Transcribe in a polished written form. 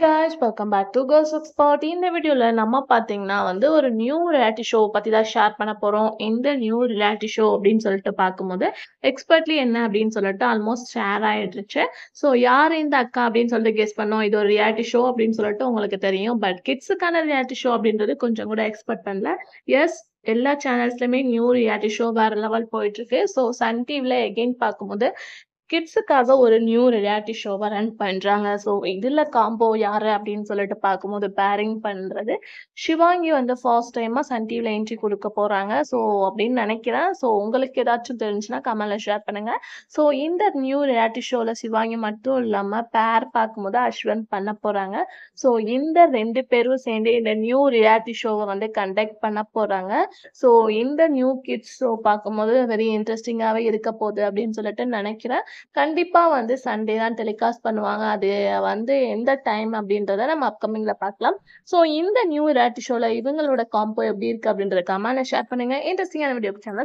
guys, welcome back to Girls Expert. இந்த வீடியோல நம்ம பாத்தீங்கன்னா ஒரு நியூ ரியாலிட்டி ஷோ பத்தி தான் ஷேர் பண்ண போறோம். இந்த நியூ ரியாலிட்டி ஷோ அப்படின்னு சொல்லிட்டு பார்க்கும்போது எக்ஸ்பர்ட்லி என்ன அப்படின்னு சொல்லிட்டு ஆல்மோஸ்ட் ஷேர் ஆயிடுச்சு. ஸோ யார் இந்த அக்கா அப்படின்னு சொல்லிட்டு கெஸ் பண்ணோம். இது ஒரு ரியாலிட்டி ஷோ அப்படின்னு சொல்லிட்டு உங்களுக்கு தெரியும். பட் கிட்ஸுக்கான ரியாலிட்டி ஷோ அப்படின்றது கொஞ்சம் கூட எக்ஸ்பெக்ட் பண்ணல. எஸ், எல்லா சேனல்ஸ்லயுமே நியூ ரியாலிட்டி ஷோ வேற லெவல் போயிட்டு இருக்கு. ஸோ சன் டிவில எகெயின் பார்க்கும்போது கிட்ஸுக்காக ஒரு நியூ ரியாலிட்டி ஷோவை ரன் பண்றாங்க. ஸோ இதுல காம்போ யாரு அப்படின்னு சொல்லிட்டு பார்க்கும்போது பேரிங் பண்றது சிவாங்கி ஃபர்ஸ்ட் டைமா சன் டிவில என்ட்ரி கொடுக்க போறாங்க. ஸோ அப்படின்னு நினைக்கிறேன். ஸோ உங்களுக்கு ஏதாச்சும் தெரிஞ்சுன்னா கமெண்ட்ல ஷேர் பண்ணுங்க. ஸோ இந்த நியூ ரியாலிட்டி ஷோல சிவாங்கி மட்டும் இல்லாம பேர் பார்க்கும்போது அஸ்வந்த் பண்ண போறாங்க. ஸோ இந்த 2 பேரும் சேர்ந்து இந்த நியூ ரியாலிட்டி ஷோவை கண்டக்ட் பண்ண போறாங்க. ஸோ இந்த நியூ கிட்ஸ் ஷோ பார்க்கும்போது வெரி இன்ட்ரெஸ்டிங்காவே இருக்க போகுது அப்படின்னு சொல்லிட்டு நினைக்கிறேன். கண்டிப்பா சண்டே தான் டெலிகாஸ்ட் பண்ணுவாங்க. அது எந்த டைம் அப்படின்றத நம்ம அப்கமிங்ல பார்க்கலாம். ஸோ இந்த நியூ ரியாலிட்டி ஷோல இவங்களோட காம்போ எப்படி இருக்கு அப்படின்றத கமெண்ட்ல ஷேர் பண்ணுங்க. இன்ட்ரெஸ்டிங்கான வீடியோ சேனல்